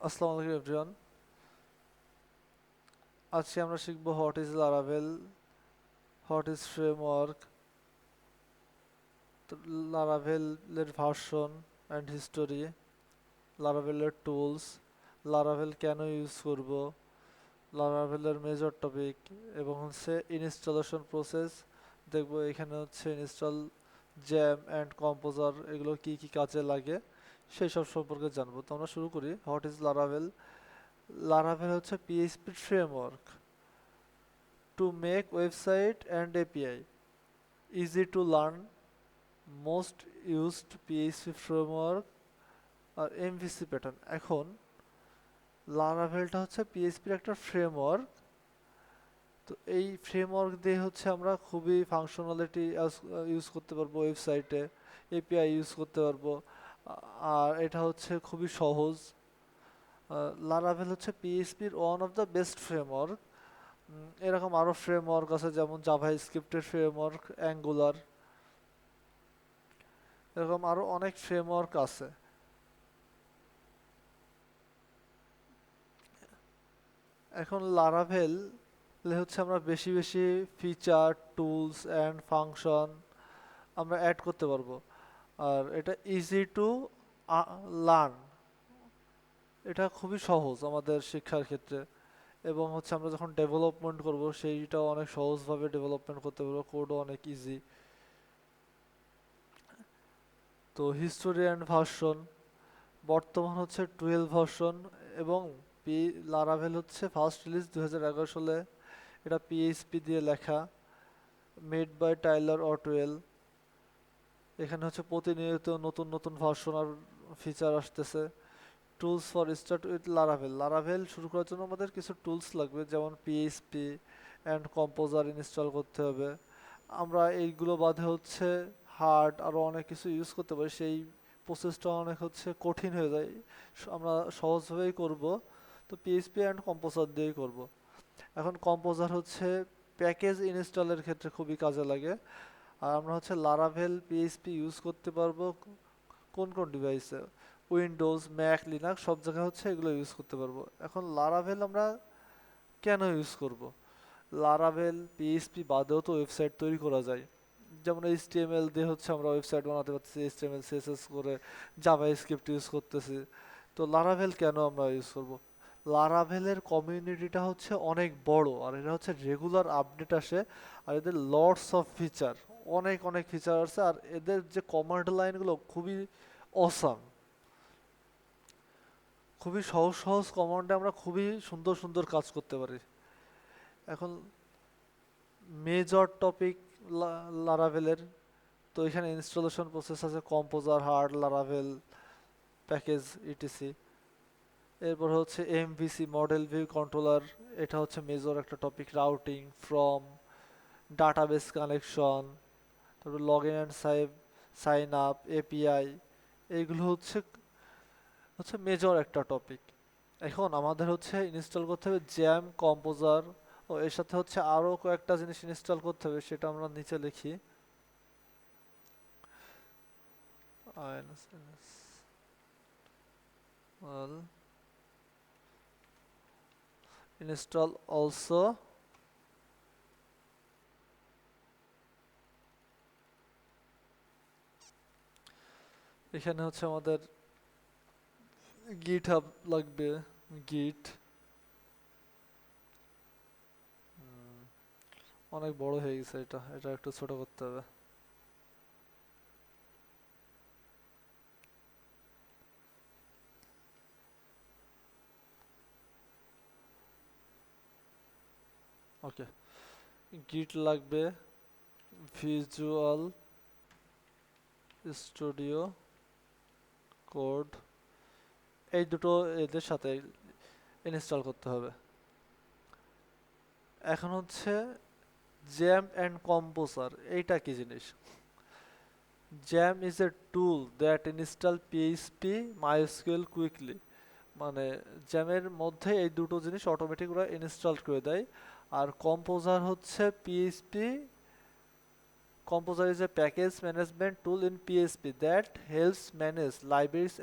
আসসালামু আলাইকুম এভরিওয়ান। আজকে আমরা শিখব what is Laravel, what is framework, লারাভেলের ভার্সন অ্যান্ড হিস্টোরি, লারাভেলের টুলস, লারাভেল কেন ইউজ করব, লারাভেলের মেজর টপিক এবং হচ্ছে ইনস্টলেশন প্রসেস। দেখব এখানে হচ্ছে ইনস্টল জ্যাম অ্যান্ড কম্পোজার এগুলো কি কি কাজে লাগে সেই সব সম্পর্কে জানবো। তো আমরা শুরু করি। What is Laravel? লারাভেল হচ্ছে PHP framework to make website and API easy to learn, most used PHP framework R MVC pattern. এখন লারাভেলটা হচ্ছে পিএইচপির একটা ফ্রেমওয়ার্ক। তো এই ফ্রেমওয়ার্ক দিয়ে হচ্ছে আমরা খুবই ফাংশনালিটি ইউজ করতে পারবো, ওয়েবসাইটে এপিআই ইউজ করতে পারবো। আর এটা হচ্ছে খুবই সহজ। লারাভেল হচ্ছে পিএইচপির one of the best framework. এরকম আরও ফ্রেমওয়ার্ক আছে, যেমন জাভা স্ক্রিপ্টের ফ্রেমওয়ার্ক, অ্যাঙ্গুলার, এরকম আরও অনেক ফ্রেমওয়ার্ক আছে। এখন লারাভেল হচ্ছে আমরা বেশি বেশি ফিচার, টুলস অ্যান্ড ফাংশন আমরা অ্যাড করতে পারবো। আর এটা ইজি টু লার্ন, এটা খুবই সহজ আমাদের শিক্ষার ক্ষেত্রে। এবং হচ্ছে আমরা যখন ডেভেলপমেন্ট করব সেইটাও অনেক সহজভাবে ডেভেলপমেন্ট করতে পারবো, কোডও অনেক ইজি। তো হিস্টোরি অ্যান্ড ভার্সন, বর্তমান হচ্ছে 12 ভার্সন এবং লারাভেল হচ্ছে ফার্স্ট রিলিজ 2011 সালে। এটা পিএইচপি দিয়ে লেখা, মেড বাই টাইলার অটওয়েল। এখানে হচ্ছে প্রতিনিয়ত নতুন নতুন ভার্সন আর ফিচার আসতেছে। Tools for start with Laravel, Laravel শুরু করার জন্য আমাদের কিছু টুলস লাগবে, যেমন পিএইচপি অ্যান্ড কম্পোজার ইনস্টল করতে হবে। আমরা এইগুলো বাদে হচ্ছে হার্ড আরও অনেক কিছু ইউজ করতে পারি, সেই প্রসেসটা অনেক হচ্ছে কঠিন হয়ে যায়। আমরা সহজভাবেই করব, তো পিএইচপি অ্যান্ড কম্পোজার দিয়েই করব। এখন কম্পোজার হচ্ছে প্যাকেজ ইনস্টলের ক্ষেত্রে খুবই কাজে লাগে। আর আমরা হচ্ছে লারাভেল পিএইচপি ইউজ করতে পারবো কোন কোন ডিভাইসে, উইন্ডোজ, ম্যাক, লিনাক্স সব জায়গায় হচ্ছে এগুলো ইউজ করতে পারবো। এখন লারাভেল আমরা কেন ইউজ করব? লারাভেল পিএইচপি বাদেও তো ওয়েবসাইট তৈরি করা যায়, যেমন এইচটিএমএল দিয়ে হচ্ছে আমরা ওয়েবসাইট বানাতে পারতেছি, এইচটিএমএল সিএসএস করে জাভা স্ক্রিপ্ট ইউজ করতেছি। তো লারাভেল কেন আমরা ইউজ করব? লারাভেলের কমিউনিটিটা হচ্ছে অনেক বড়, আর এটা হচ্ছে রেগুলার আপডেট আসে। আর এদের লটস অফ ফিচার, অনেক অনেক ফিচার আছে। আর এদের যে কমান্ড লাইনগুলো খুবই অসাম, খুবই সহজ সহজ কমান্ডে আমরা খুবই সুন্দর সুন্দর কাজ করতে পারি। এখন মেজর টপিক লারাভেলের, তো এখানে ইনস্টলেশন প্রসেস আছে, composer, hard, Laravel package, etc. এরপর হচ্ছে এমভিসি, মডেল ভিউ কন্ট্রোলার, এটা হচ্ছে মেজর একটা topic. Routing, form, database connection, তারপর log in and sign up, API, এইগুলো হচ্ছে হচ্ছে মেজর একটা টপিক। এখন আমাদের হচ্ছে ইনস্টল করতে হবে জ্যাম, কম্পোজার, ও এর সাথে হচ্ছে আরও কয়েকটা জিনিস ইনস্টল করতে হবে, সেটা আমরা নিচে লিখি। ইনস্টল অলসো এখানে হচ্ছে আমাদের গিট হাব লাগবে, গিট। অনেক বড় হয়ে গেছে, এটা এটা একটু ছোট করতে হবে। ওকে, গিট লাগবে, ভিজুয়াল স্টুডিও কোড, এই দুটো এদের সাথে ইনস্টল করতে হবে। এখন হচ্ছে জ্যাম অ্যান্ড কম্পোজার, এইটা কি জিনিস? Jam is a tool that install PHP MySQL quickly. মানে জ্যামের মধ্যে এই দুটো জিনিস অটোমেটিক ওরা ইনস্টল করে দেয়। আর কম্পোজার হচ্ছে PHP, composer is a package management tool in PHP that helps manage libraries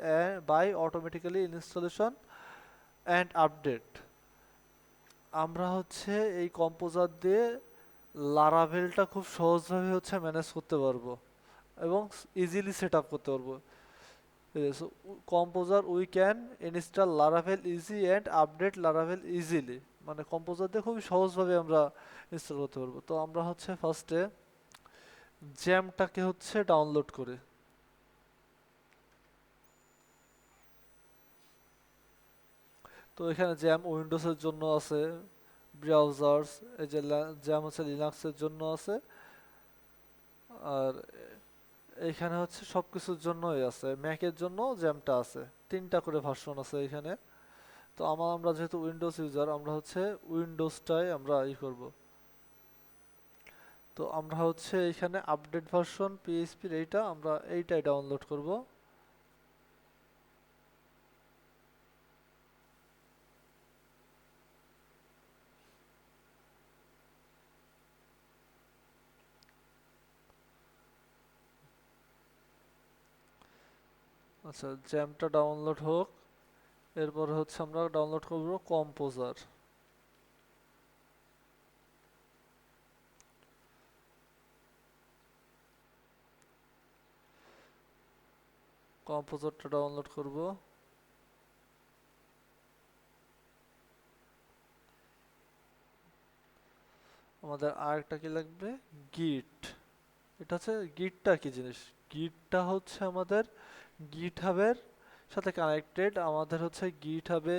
by automatically installation and update. আমরা হচ্ছে এই কম্পোজার দিয়ে লারাভেলটা খুব সহজভাবে হচ্ছে ম্যানেজ করতে পারবো এবং ইজিলি সেট আপ করতে পারবো। Composer we can install Laravel easy and update Laravel easily, মানে কম্পোজার দিয়ে খুবই সহজভাবে আমরা ইনস্টল করতে পারবো। তো আমরা হচ্ছে ফার্স্টে জ্যামটাকে হচ্ছে ডাউনলোড করি। তো এখানে জ্যাম উইন্ডোজের জন্য আছে, ব্রাউজার্স, এই যে জ্যাম হচ্ছে লিনাক্সের জন্য আছে, আর এইখানে হচ্ছে সব কিছুর জন্যই আছে, ম্যাকের জন্য জ্যামটা আছে, তিনটা করে ভার্সন আছে এখানে। তো আমরা যেহেতু উইন্ডোজ ইউজার, আমরা হচ্ছে উইন্ডোজটাই আমরা করব। তো আমরা হচ্ছে এখানে আপডেট ভার্সন পিএইচপির এইটা আমরা এইটাই ডাউনলোড করব। আচ্ছা, জ্যামটা ডাউনলোড হোক, এরপর হচ্ছে আমরা ডাউনলোড করব কম্পোজার। কম্পোজারটা ডাউনলোড করব। আমাদের আরেকটা কি লাগবে, গিট। এটা হচ্ছে, গিটটা কি জিনিস? গিটটা হচ্ছে আমাদের গিটহাবের সাথে কানেক্টেড। আমাদের হচ্ছে গিটহাবে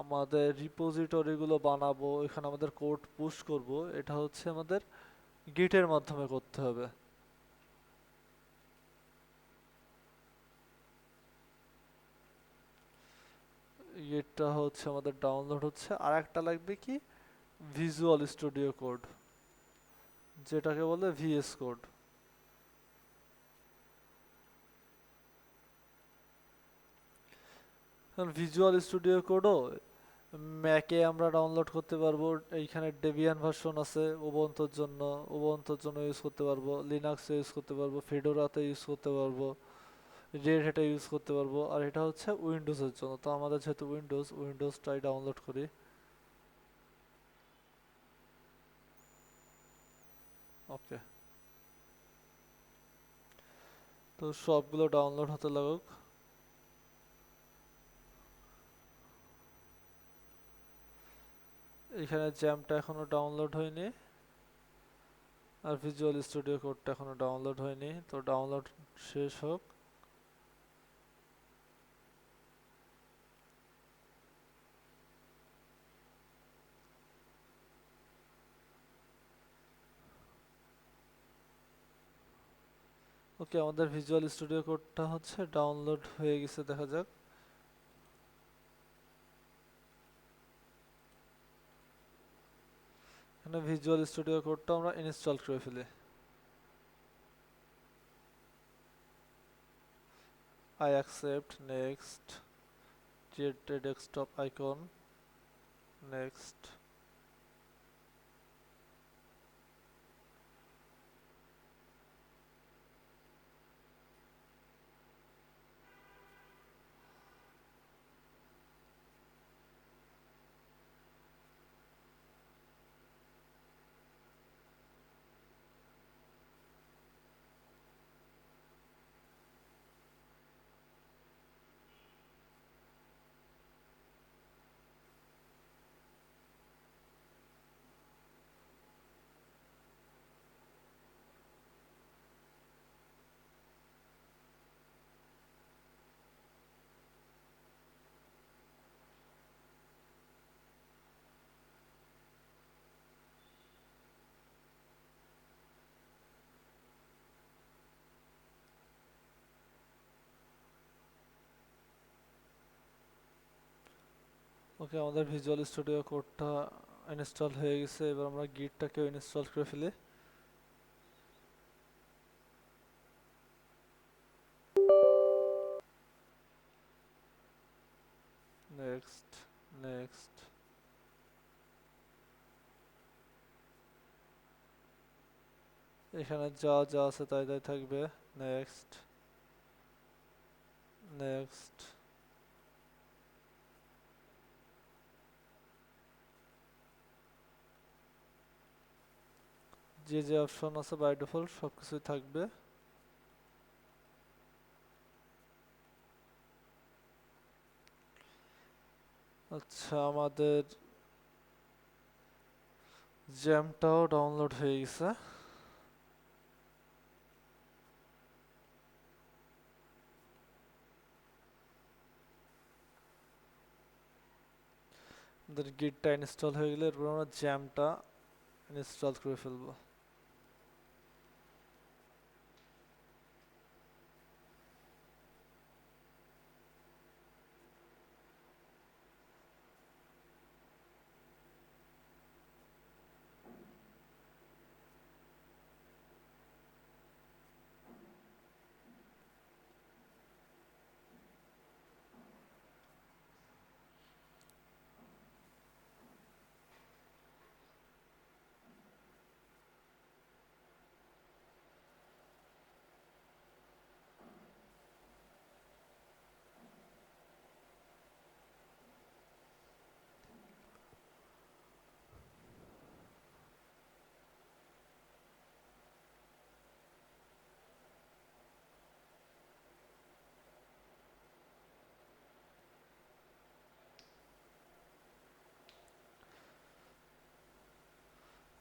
আমাদের রিপোজিটরিগুলো বানাবো, এখানে আমাদের কোড পুশ করব, এটা হচ্ছে আমাদের গিটের মাধ্যমে করতে হবে। গিটটা হচ্ছে আমাদের ডাউনলোড হচ্ছে। আর একটা লাগবে কি, ভিজুয়াল স্টুডিও কোড, যেটাকে বলে ভিএস কোড। কারণ ভিজুয়াল স্টুডিও কোডও ম্যাকে আমরা ডাউনলোড করতে পারবো। এইখানে ডেবিয়ান ভার্সন আছে উবুন্টুর জন্য, উবুন্টুর জন্য ইউজ করতে পারবো, লিনাক্সে ইউজ করতে পারবো, ফেডোরাতে ইউজ করতে পারবো, রেড হ্যাটে ইউজ করতে পারবো। আর এটা হচ্ছে উইন্ডোজের জন্য। তো আমাদের যেহেতু উইন্ডোজটাই ডাউনলোড করি। ওকে, তো সবগুলো ডাউনলোড হতে লাগুক। এখানে জ্যামটা এখনো ডাউনলোড হয়নি, আর ভিজুয়াল স্টুডিও কোডটা এখনো ডাউনলোড হয়নি। তো ডাউনলোড শেষ হোক। ওকে, আমাদের ভিজুয়াল স্টুডিও কোডটা হচ্ছে ডাউনলোড হয়ে গেছে, দেখা যাক। এখানে ভিজুয়াল স্টুডিও কোডটা আমরা ইনস্টল করে ফেলি। I accept, next, create a desktop icon, next. ওকে, আমাদের ভিজুয়াল স্টুডিও কোডটা ইনস্টল হয়ে গেছে। এবার আমরা গিটটাকেও ইনস্টল করে ফেলি। Next, next. এখানে যা যা আছে তাই তাই থাকবে। Next, next. যে যে অপশন আছে বাই ডিফল্ট সব কিছুই থাকবে। আচ্ছা, আমাদের জ্যামটাও ডাউনলোড হয়ে গেছে। আমাদের গিটটা ইনস্টল হয়ে গেলে এরপর আমরা জ্যামটা ইনস্টল করে ফেলবো।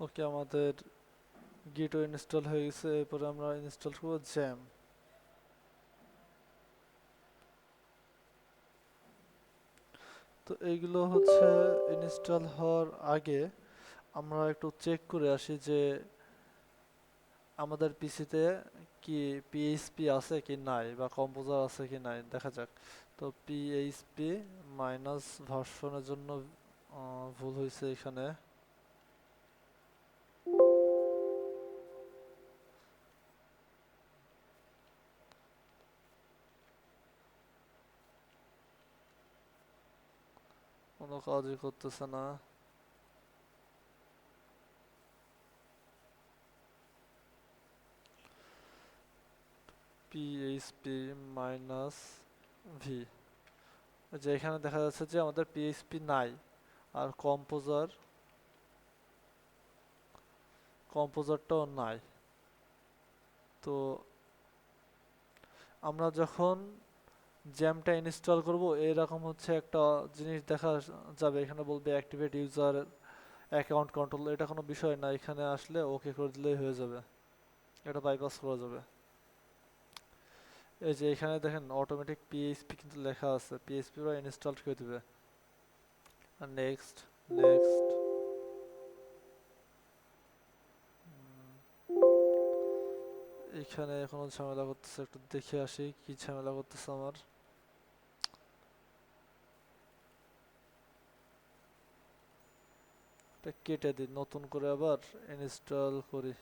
ওকে, আমাদের গিটও ইনস্টল হয়ে গেছে। এরপরে আমরা ইনস্টল করবো জ্যাম। তো এইগুলো হচ্ছে ইনস্টল হওয়ার আগে আমরা একটু চেক করে আসি যে আমাদের পিসিতে কি পিএইচপি আছে কি নাই বা কম্পোজার আছে কি নাই দেখা যাক। তো পিএইচপি মাইনাস ভার্সনের জন্য ভুল হয়েছে এখানে। কোনো কাজই করতেছে না। পিএইচপি মাইনাস ভি, যে এখানে দেখা যাচ্ছে যে আমাদের পিএইচপি নাই আর কম্পোজারটাও নাই। তো আমরা যখন জ্যামটা ইনস্টল করব এরকম হচ্ছে একটা জিনিস দেখা যাবে, এখানে বলবে অ্যাক্টিভেট ইউজার অ্যাকাউন্ট কন্ট্রোল। এটা কোনো বিষয় না, এখানে আসলে ওকে করে দিলেই হয়ে যাবে, এটা বাইপাস করা যাবে। এই যে এখানে দেখেন অটোমেটিক পিএইচপি কিন্তু লেখা আছে, পিএইচপি ওরা ইনস্টল করে দিবে। আর নেক্সট নেক্সট এখানে এখনো ঝামেলা করতেছে, একটু দেখে আসি কি ঝামেলা করতেছে আমার। এটা কেটে দিই, নতুন করে আবার ইনস্টল করি।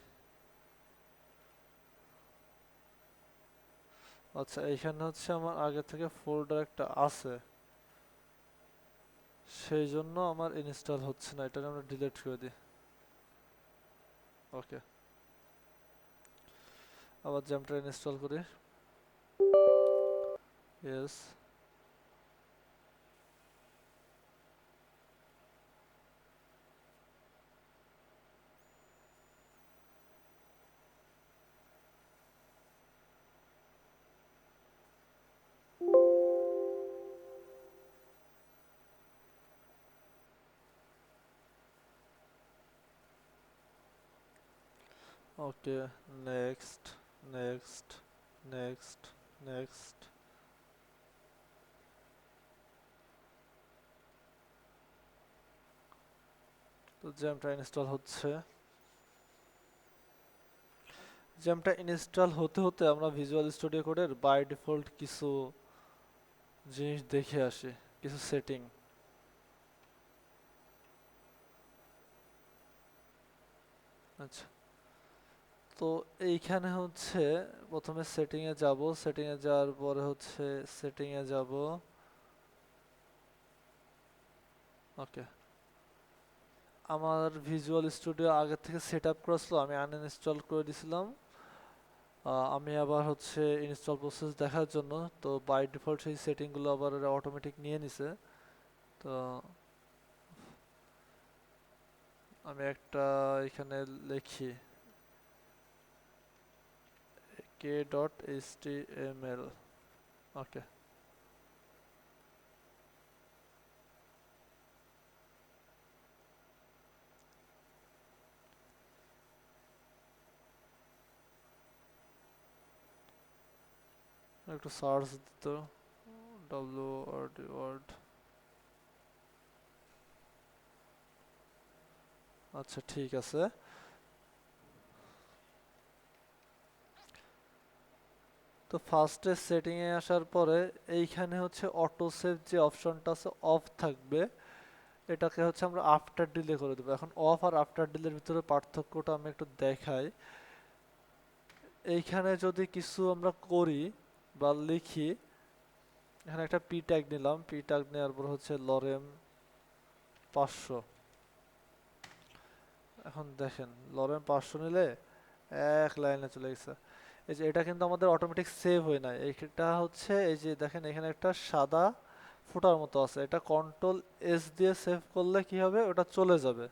আচ্ছা, এইখানে হচ্ছে আমার আগে থেকে ফোল্ডার একটা আছে, সেই জন্য আমার ইনস্টল হচ্ছে না। এটা আমরা ডিলিট করে দিই। ওকে, আবার জ্যামটা ইনস্টল করি। ইয়েস। ওকে, নেক্সট নেক্সট নেক্সট নেক্সট। তো জ্যামটা ইনস্টল হচ্ছে। জ্যামটা ইনস্টল হতে হতে আমরা ভিজুয়াল স্টুডিও কোডের বাই ডিফল্ট কিছু জিনিস দেখে আসি, কিছু সেটিং। আচ্ছা, তো এইখানে হচ্ছে প্রথমে সেটিংয়ে যাব, সেটিংয়ে যাওয়ার পরে হচ্ছে সেটিংয়ে যাব। ওকে, আমার ভিজুয়াল স্টুডিও আগে থেকে সেট আপ করা ছিল, আমি আনইনস্টল করে দিয়েছিলাম। আমি আবার হচ্ছে ইনস্টল প্রসেস দেখার জন্য তো বাই ডিফল্ট সেই সেটিংগুলো আবার অটোমেটিক নিয়ে নিছে। তো আমি একটা এখানে লিখি k.html ওকে। একটু সার্চ দিত word। আচ্ছা ঠিক আছে। তো ফার্স্টে সেটিং এ আসার পরে এইখানে হচ্ছে অটো সেভ যে অপশনটা আছে অফ থাকবে, এটাকে হচ্ছে আমরা আফটার ডিলে করে দেবো। এখন অফ আর আফটার ডিলের ভিতরে পার্থক্যটা আমি একটু দেখাই। এইখানে যদি কিছু আমরা করি বা লিখি, এখানে একটা পি ট্যাগ নিলাম, পি ট্যাগ নেওয়ার পর হচ্ছে লরেম 500। এখন দেখেন লরেম 500 নিলে এক লাইনে চলে গেছে। এই যে এটা কিন্তু আমাদের অটোমেটিক সেভ হয় না, এটা হচ্ছে এই যে দেখেন এখানে একটা সাদা ফোঁটার মতো আছে, এটা কন্ট্রোল এস দিয়ে সেভ করলে কি হবে, ওটা চলে যাবে।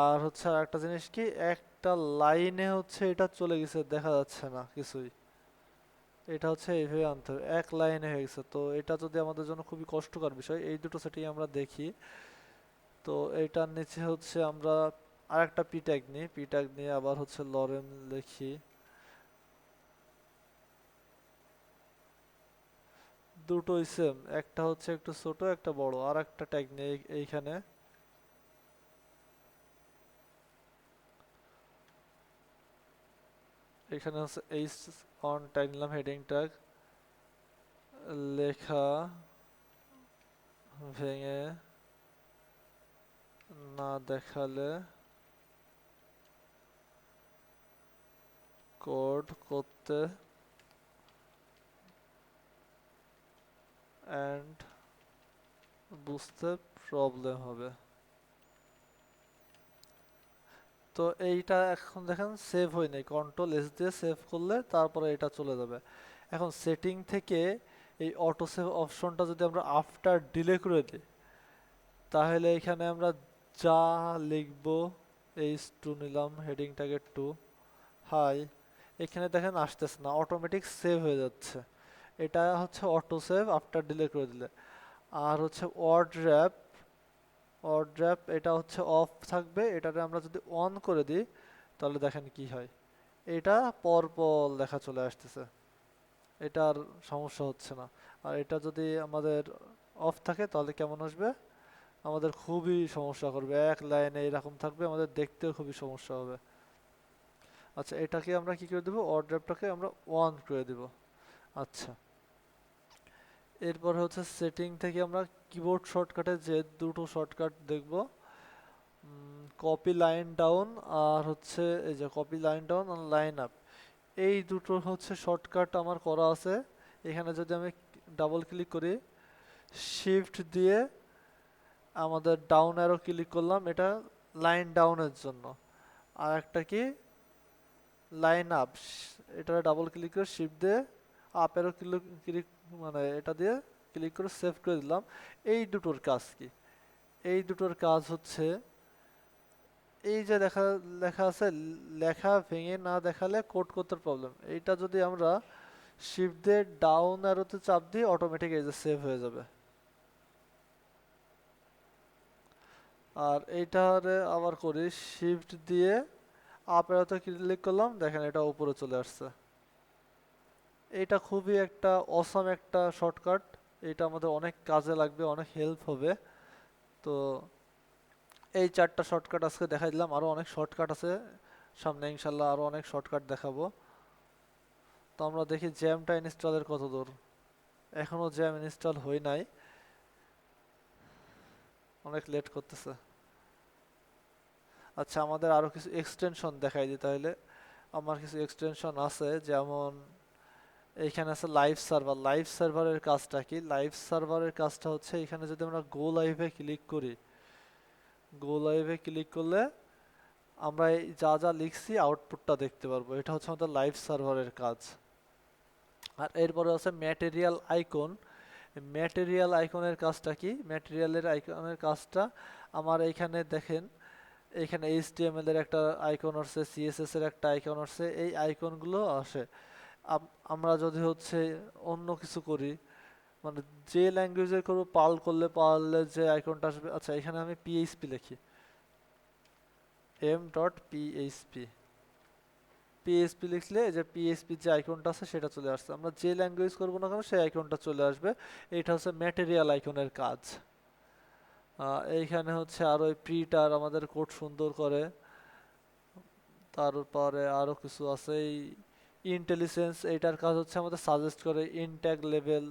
আর হচ্ছে আর একটা জিনিস কি, একটা লাইনে হচ্ছে এটা চলে গেছে, দেখা যাচ্ছে না কিছুই। এটা হচ্ছে এইভাবে আনতে হবে, এক লাইনে হয়ে গেছে। তো এটা যদি আমাদের জন্য খুবই কষ্টকর বিষয়, এই দুটো সেটিং আমরা দেখি। তো এইটার নিচে হচ্ছে আমরা আরেকটা পি ট্যাগ নিই, পি ট্যাগ নিয়ে আবার হচ্ছে লরেম লিখি। দুটোই সেম, একটা হচ্ছে একটু ছোট একটা বড়। আর একটা ট্যাগ নিয়ে এইখানে এখানে হচ্ছে এইচ অন ট্যাগ নিলাম, হেডিং ট্যাগ। লেখা ভেঙে না দেখালে কোড করতে এন্ড বুঝতে প্রবলেম হবে। তো এইটা এখন দেখেন সেভ হয় নাই, কন্ট্রোল এস দিয়ে সেভ করলে তারপরে এটা চলে যাবে। এখন সেটিং থেকে এই অটো সেভ অপশনটা যদি আমরা আফটার ডিলে করে দিই, তাহলে এখানে আমরা যা লিখবো, এইচ টু নিলাম, হেডিং ট্যাগের টু, হাই, এখানে দেখেন আসতেছে না, অটোমেটিক সেভ হয়ে যাচ্ছে। এটা হচ্ছে অটো সেভ আফটার ডিলে করে দিলে। আর হচ্ছে ওয়ার্ড র্যাপ এটা হচ্ছে অফ থাকবে, এটাতে আমরা যদি অন করে দিই তাহলে দেখেন কি হয়, এটা পরপর লেখা চলে আসতেছে, এটার সমস্যা হচ্ছে না। আর এটা যদি আমাদের অফ থাকে তাহলে কেমন আসবে, আমাদের খুবই সমস্যা করবে, এক লাইনে এরকম থাকবে, আমাদের দেখতেও খুবই সমস্যা হবে। আচ্ছা এটাকে আমরা কি করে দেবো, ওয়ার্ড র্যাপটাকে আমরা অন করে দিব। আচ্ছা এরপর হচ্ছে সেটিং থেকে আমরা কিবোর্ড শর্টকাটে যে দুটো শর্টকাট দেখব, কপি লাইন ডাউন আর হচ্ছে এই যে কপি লাইন ডাউন আর লাইন আপ, এই দুটো হচ্ছে শর্টকাট আমার করা আছে। এখানে যদি আমি ডাবল ক্লিক করি, শিফট দিয়ে আমাদের ডাউন অ্যারো ক্লিক করলাম, এটা লাইন ডাউনের জন্য। আর একটা কি লাইন আপ, এটা ডাবল ক্লিক করে শিফট দিয়ে আপ অ্যারো ক্লিক, মানে এটা দিয়ে ক্লিক করে সেভ করে দিলাম। এই দুটোর কাজ কি, এই দুটোর কাজ হচ্ছে এই যে লেখা আছে, লেখা ভেঙে না দেখালে কোড করতে প্রবলেম, এইটা যদি আমরা শিফট দিয়ে ডাউন অ্যারোতে চাপ দিই অটোমেটিক এই যে সেভ হয়ে যাবে। আর এইটারে আবার করি, শিফট দিয়ে আপ অ্যারোতে ক্লিক করলাম, দেখেন এটা উপরে চলে আসছে। এটা খুবই একটা অসাম একটা শর্টকাট, এটা আমাদের অনেক কাজে লাগবে, অনেক হেল্প হবে। তো এই চারটা শর্টকাট আজকে দেখাই দিলাম, আরও অনেক শর্টকাট আছে সামনে, ইনশাল্লাহ আরও অনেক শর্টকাট দেখাবো। তো আমরা দেখি জ্যামটা ইনস্টলের কত দূর, এখনও জ্যাম ইনস্টল হয় নাই, অনেক লেট করতেছে। আচ্ছা আমাদের আরও কিছু এক্সটেনশন দেখাই দিই তাহলে। আমার কিছু এক্সটেনশন আছে, যেমন এইখানে আছে লাইভ সার্ভার। লাইভ সার্ভারের কাজটা কি, লাইভ সার্ভারের কাজটা হচ্ছে এখানে যদি আমরা গো লাইভে ক্লিক করি, গো লাইভে ক্লিক করলে আমরা এই যা যা লিখছি আউটপুটটা দেখতে পারবো, এটা হচ্ছে আমাদের লাইভ সার্ভারের কাজ। আর এরপরে আছে ম্যাটেরিয়াল আইকন। ম্যাটেরিয়াল আইকনের কাজটা কি, ম্যাটেরিয়ালের আইকনের কাজটা আমার এইখানে দেখেন, এইখানে HTML এর একটা আইকন আসছে, CSS এর একটা আইকন আসছে, এই আইকনগুলো আসে। আমরা যদি হচ্ছে অন্য কিছু করি, মানে যে ল্যাঙ্গুয়েজে করবো, পার্ল করলে পার্লের যে আইকনটা আসবে, আচ্ছা এখানে আমি পিএইচপি লিখি, m.php, পিএইচপি লিখলে এই যে পিএইচপি যে আইকনটা আছে সেটা চলে আসছে। আমরা যে ল্যাঙ্গুয়েজ করবো না কেন সেই আইকনটা চলে আসবে। এইটা হচ্ছে ম্যাটেরিয়াল আইকনের কাজ। এইখানে হচ্ছে আরো প্রিটার আমাদের কোড সুন্দর করে। তারপরে আরো কিছু আছে, এই ইন্টেলিজেন্স, এইটার কাজ হচ্ছে আমাদের সাজেস্ট করে ইনট্যাগ লেভেল।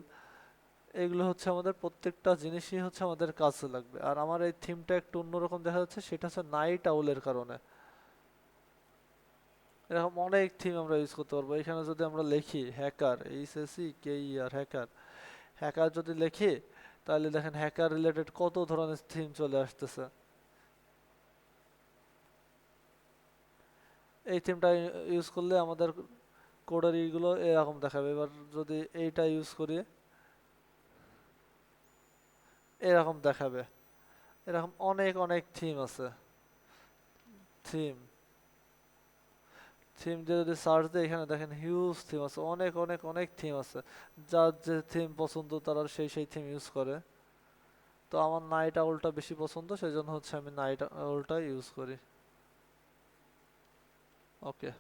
এগুলো হচ্ছে আমাদের প্রত্যেকটা জিনিসই হচ্ছে আমাদের কাজে লাগবে। আর আমার এই থিমটা একটু অন্যরকম দেখা যাচ্ছে, সেটা হচ্ছে নাইট আউলের কারণে। এরকম অনেক থিম আমরা ইউজ করতে পারবো। এখানে যদি আমরা লিখি হ্যাকার, HACKER হ্যাকার, হ্যাকার যদি লিখি, তাহলে দেখেন হ্যাকার রিলেটেড কত ধরনের থিম চলে আসতেছে। এই থিমটা ইউজ করলে আমাদের কোডের ইগুলো এরকম দেখাবে। এবার যদি এইটা ইউজ করি, এরকম দেখাবে। এরকম অনেক অনেক থিম আছে। থিম থিম দিয়ে যদি সার্চ দিই, এখানে দেখেন হিউজ থিম আছে, অনেক অনেক অনেক থিম আছে। যার যে থিম পছন্দ তারা সেই থিম ইউজ করে। তো আমার নাইট আউলটা বেশি পছন্দ, সেই জন্য হচ্ছে আমি নাইট আউলটা ইউজ করি। ওকে,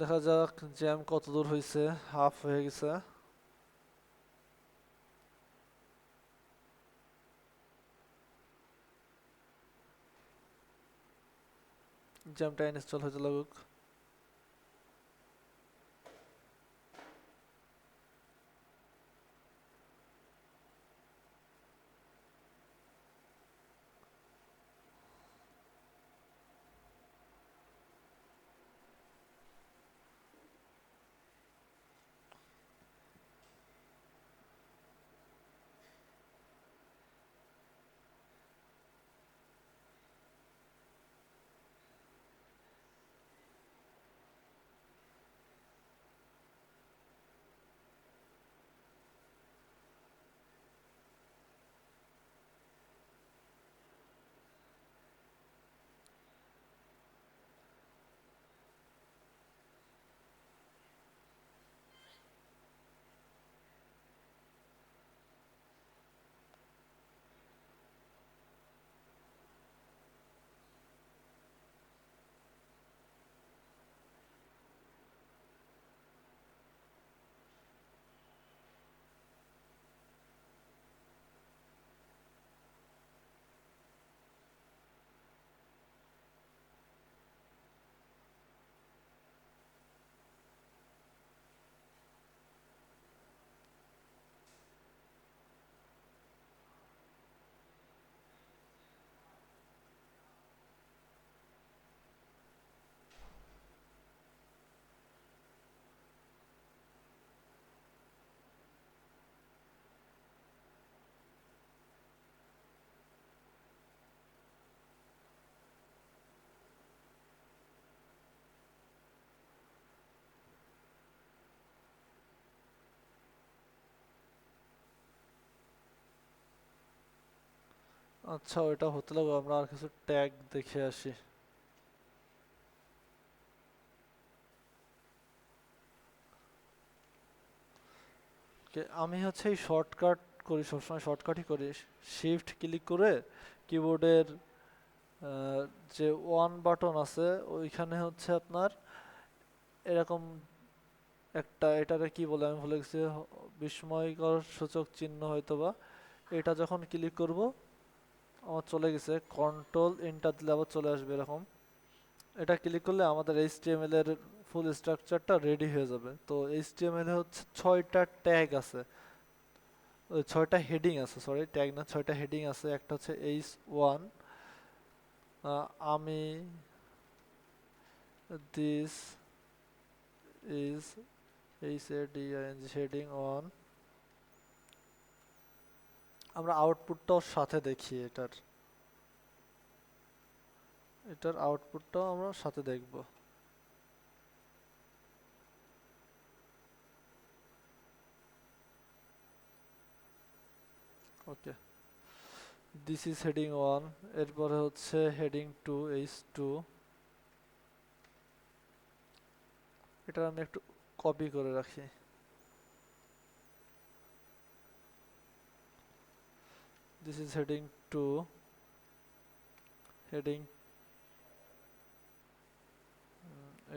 দেখা যাক জ্যাম কত দূর হয়েছে। হাফ হয়ে গেছে। জ্যামটা ইনস্টল হতে লাগুক। আচ্ছা, ওইটা হতে লাগুক, আমরা আর কিছু ট্যাগ দেখে আসি। আমি হচ্ছে এই শর্টকাট করি, সবসময় শর্টকাটই করি। শিফট ক্লিক করে কিবোর্ডের যে ওয়ান বাটন আছে ওইখানে হচ্ছে আপনার এরকম একটা, এটারে কি বলে আমি ভুলে গেছি, বিস্ময়কর সূচক চিহ্ন হয়তোবা। এটা যখন ক্লিক করব আমার চলে গেছে, কন্ট্রোল এন্টার দিলে আবার চলে আসবে এরকম। এটা ক্লিক করলে আমাদের এইচটিএমএল এর ফুল স্ট্রাকচারটা রেডি হয়ে যাবে। তো এইচটিএমএল এ হচ্ছে 6টা ট্যাগ আছে, 6টা হেডিং আছে, সরি ট্যাগ না, 6টা হেডিং আছে। একটা হচ্ছে H1, আমি, দিস ইজ, HADING, হেডিং 1। আমরা আউটপুটটাও সাথে দেখি, এটার এটার আউটপুটটাও আমরা সাথে দেখব। ওকে, দিস ইজ হেডিং 1, এরপরে হচ্ছে হেডিং 2 H2। এটা আমি একটু কপি করে রাখি। দিস ইজ হেডিং 2, হেডিং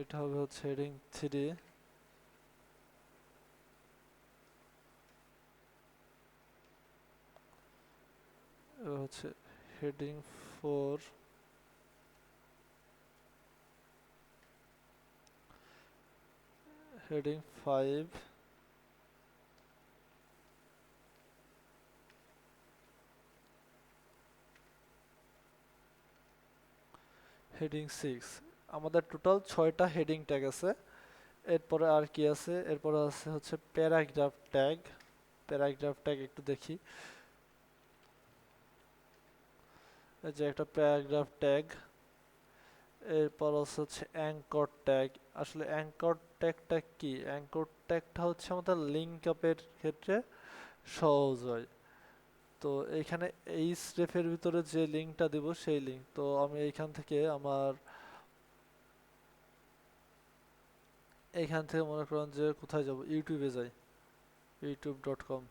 এটা হবে হচ্ছে হেডিং 3, এবার হচ্ছে হেডিং 4, হেডিং 5, হেডিং 6। আমাদের টোটাল 6টা হেডিং ট্যাগ আছে। এরপরে আর কি আছে, এরপরে আছে হচ্ছে প্যারাগ্রাফ ট্যাগ। প্যারাগ্রাফ ট্যাগ একটু দেখি, এই যে একটা প্যারাগ্রাফ ট্যাগ। এরপর হচ্ছে অ্যাঙ্কর ট্যাগ। আসলে অ্যাঙ্কর ট্যাগটা কি? অ্যাঙ্কর ট্যাগটা হচ্ছে আমাদের লিঙ্ক আপের ক্ষেত্রে সহজ হয়। তো এইখানে এইচ রেফের ভিতরে যে লিঙ্কটা দিব সেই লিঙ্ক, তো আমি এইখান থেকে এইখান থেকে মনে করেন যে কোথায় যাব, ইউটিউবে যাই, youtube.com।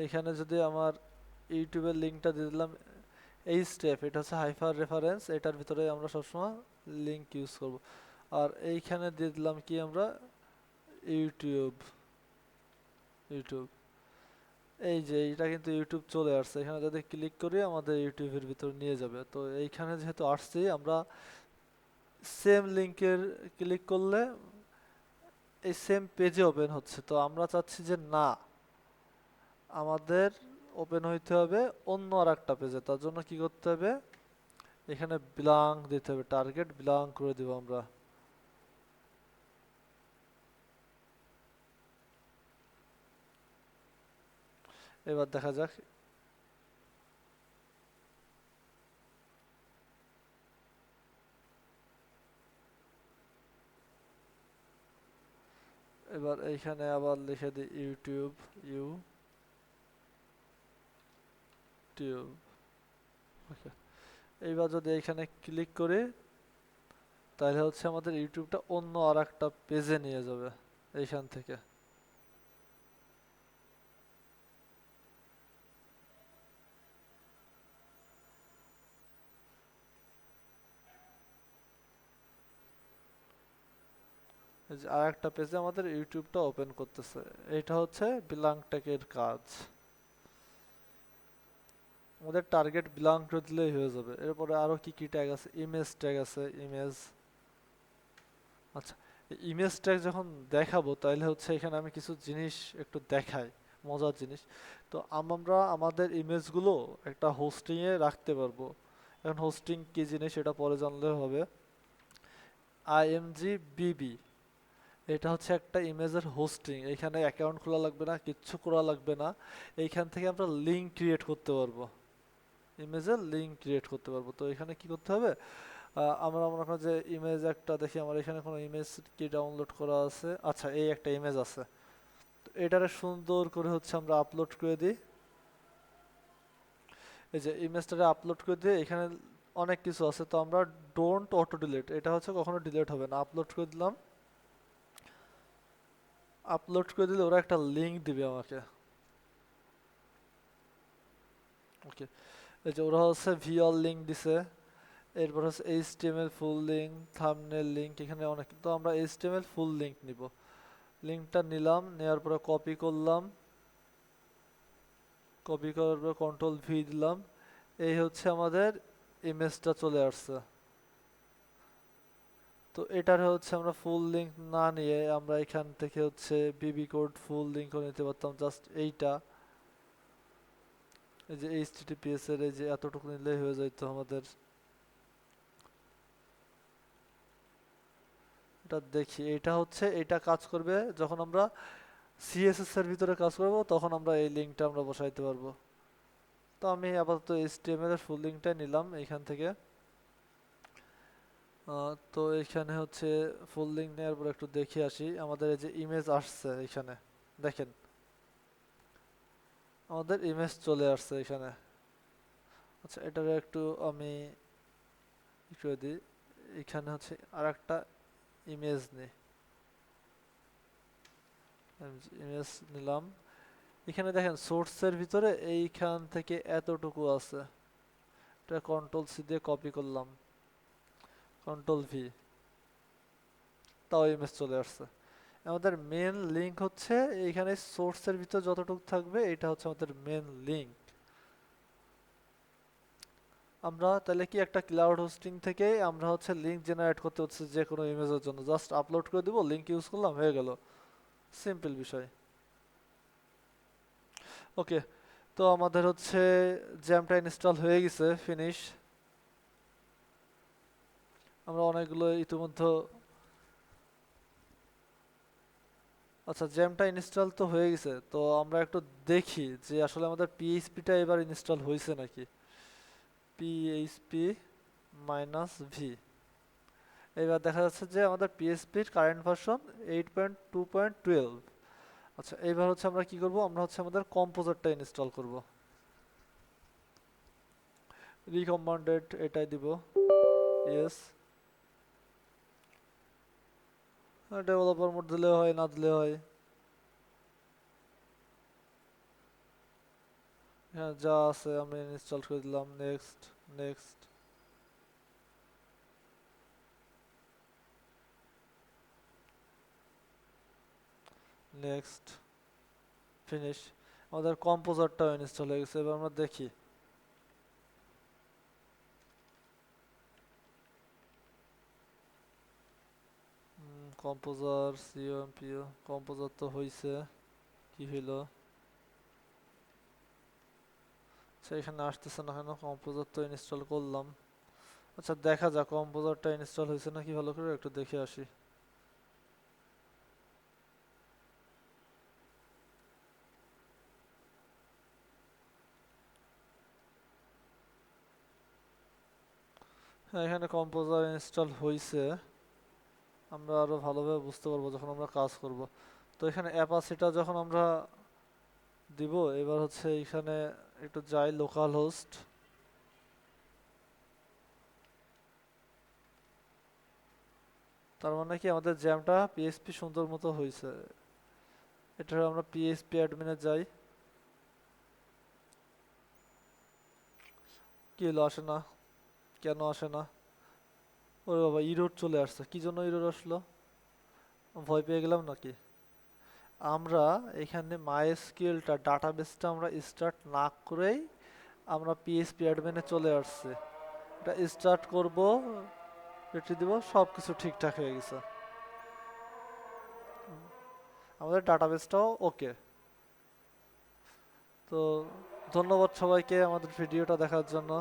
এখানে যদি আমার ইউটিউবের লিঙ্কটা দিয়ে দিলাম, এই স্টেপ, এটা হচ্ছে হাইপার রেফারেন্স, এটার ভিতরে আমরা সবসময় লিঙ্ক ইউজ করব। আর এইখানে দিয়ে দিলাম কি আমরা, ইউটিউব। ইউটিউব, এই যে এইটা কিন্তু ইউটিউব চলে আসছে, এখানে যদি ক্লিক করি আমাদের ইউটিউবের ভিতর নিয়ে যাবে। তো এইখানে যেহেতু আসছি, আমরা সেম লিঙ্কের ক্লিক করলে এই সেম পেজে ওপেন হচ্ছে। তো আমরা চাচ্ছি যে না, আমাদের ওপেন হইতে হবে অন্য আর একটা পেজে। তার জন্য কি করতে হবে, এখানে বিলং দিতে হবে, টার্গেট বিলং করে দিব আমরা। এবার দেখা যাক। এবার এইখানে আবার লিখে দিই ইউটিউব, ইউটিউব। ওকে, এইবার যদি এইখানে ক্লিক করি, তাহলে হচ্ছে আমাদের ইউটিউবটা অন্য আর একটা পেজে নিয়ে যাবে এইখান থেকে। এই যে আর একটা পেজে আমাদের ইউটিউবটা ওপেন করতেছে। এটা হচ্ছে বিলং ট্যাগের কাজ। আমাদের টার্গেট বিলং করে দিলেই হয়ে যাবে। এরপরে আরো কি কি ট্যাগ আছে, ইমেজ ট্যাগ আছে, ইমেজ। আচ্ছা, ইমেজ ট্যাগ যখন দেখাবো তাহলে হচ্ছে এখানে আমি কিছু জিনিস একটু দেখাই, মজার জিনিস। তো আমরা আমাদের ইমেজগুলো একটা হোস্টিংয়ে রাখতে পারবো। এখন হোস্টিং কি জিনিস এটা পরে জানলে হবে। IMGBB, এটা হচ্ছে একটা ইমেজের হোস্টিং। এখানে অ্যাকাউন্ট খোলা লাগবে না, কিচ্ছু করা লাগবে না। এইখান থেকে আমরা লিঙ্ক ক্রিয়েট করতে পারবো, ইমেজের লিঙ্ক ক্রিয়েট করতে পারবো। তো এখানে কি করতে হবে, আমরা মনে করেন যে ইমেজ একটা দেখি, আমার এখানে কোনো ইমেজ কি ডাউনলোড করা আছে। আচ্ছা, এই একটা ইমেজ আছে, তো এটারে সুন্দর করে হচ্ছে আমরা আপলোড করে দিই। এই যে ইমেজটারে আপলোড করে দিয়ে এখানে অনেক কিছু আছে, তো আমরা ডোন্ট অটো ডিলিট, এটা হচ্ছে কখনো ডিলিট হবে না। আপলোড করে দিলাম, আপলোড করে দিলে ওরা একটা লিঙ্ক দিবে আমাকে। ওকে, এই যে ওরা হচ্ছে ভিআর লিঙ্ক দিছে, এরপর হচ্ছে এইচটিএমএল ফুল লিঙ্ক, থাম্বনেল লিঙ্ক, এখানে অনেক। তো আমরা এইচটিএমএল ফুল লিঙ্ক নিব। লিঙ্কটা নিলাম, নেওয়ার পরে কপি করলাম, কপি করার পর কন্ট্রোল ভি দিলাম। এই হচ্ছে আমাদের ইমেজটা চলে আসছে। তো এটার হচ্ছে আমরা ফুল লিঙ্ক না নিয়ে আমরা এখান থেকে হচ্ছে বিবি কোড ফুল লিঙ্কও নিতে পারতাম, জাস্ট এইটা। এই যে এইচটিটিপিএস এর এই যে এতটুকু নিলেই হয়ে যাইতো আমাদের। এটা দেখি, এটা হচ্ছে এটা কাজ করবে যখন আমরা সিএসএস এর ভিতরে কাজ করব, তখন আমরা এই লিঙ্কটা আমরা বসাইতে পারবো। তো আমি আপাতত এইচটিএমএল এর ফুল লিঙ্কটাই নিলাম এইখান থেকে। তো এখানে হচ্ছে ফুল লিঙ্ক নেওয়ার পর একটু দেখে আসি, আমাদের এই যে ইমেজ আসছে এখানে দেখেন, আমাদের ইমেজ চলে আসছে এখানে। আচ্ছা, এটার একটু আমি একটু দিই। এখানে হচ্ছে আর একটা ইমেজ নিই, ইমেজ নিলাম। এখানে দেখেন সোর্সের ভিতরে এইখান থেকে এতটুকু আছে, এটা কন্ট্রোল সি দিয়ে কপি করলাম, কন্ট্রোল ভি, তাও ইমেজ চলে আসছে। আমাদের মেন লিঙ্ক হচ্ছে এইখানে সোর্সের ভিতর যতটুকু থাকবে এটা হচ্ছে আমাদের মেন লিঙ্ক। আমরা তাহলে কি একটা ক্লাউড হোস্টিং থেকে আমরা হচ্ছে লিঙ্ক জেনারেট করতে হচ্ছে যে কোনো ইমেজের জন্য, জাস্ট আপলোড করে দিব, লিঙ্ক ইউজ করলাম, হয়ে গেল, সিম্পল বিষয়। ওকে, তো আমাদের হচ্ছে জ্যামটা ইনস্টল হয়ে গেছে, ফিনিশ। আমরা অনেকগুলো ইতিমধ্যে, আচ্ছা জ্যামটা ইনস্টল তো হয়ে গেছে, তো আমরা একটু দেখি যে আসলে আমাদের পিএইচপিটা এবার ইনস্টল হয়েছে নাকি। পিএইচপি মাইনাস ভি, এবার দেখা যাচ্ছে যে আমাদের পিএইচপির কারেন্ট ভার্সন 8.2.12। আচ্ছা, এইবার হচ্ছে আমরা কি করব, আমরা হচ্ছে আমাদের কম্পোজারটা ইনস্টল করব। রিকমান্ডেড এটাই দিব, ইয়েস। ডেভেলপার মোড দিলে হয়, না দিলে হয়। হ্যাঁ, যা আছে আমি ইনস্টল করে দিলাম, নেক্সট, নেক্সট, নেক্সট, ফিনিশ। আমাদের কম্পোজারটাও ইনস্টল হয়ে গেছে, এবার আমরা দেখি। কম্পোজার সিওএমপিও, কম্পোজার তো হইছে, কি হইলো? আচ্ছা, এখানে আসতেছে না কেন? কম্পোজার তো ইনস্টল করলাম। আচ্ছা, দেখা যাক কম্পোজারটা ইনস্টল হয়েছে নাকি, ভালো করে একটু দেখে আসি। হ্যাঁ, এখানে কম্পোজার ইনস্টল হয়েছে। আমরা আরো ভালোভাবে বুঝতে পারবো যখন আমরা কাজ করব। তো এখানে অ্যাপাসিটা যখন আমরা দিব, এবার হচ্ছে এখানে একটু যাই, লোকাল হোস্ট, তার মানে কি আমাদের জ্যামটা পিএইচপি সুন্দর মতো হয়েছে। এটা আমরা পিএইচপি অ্যাডমিনে যাই। কি হলো, আসে না? কেন আসে না? ওরে বাবা, ইরোর চলে আসছে, কি জন্য ইরোর আসলো? ভয় পেয়ে গেলাম নাকি? আমরা এখানে মাইএসকিউএলটা ডাটাবেসটা আমরা স্টার্ট না করেই আমরা পিএইচপি অ্যাডমিনে চলে আসছে। এটা স্টার্ট করব, এটি দিব, সব কিছু ঠিকঠাক হয়ে গেছে, আমাদের ডাটাবেসটাও ওকে। তো ধন্যবাদ সবাইকে আমাদের ভিডিওটা দেখার জন্য।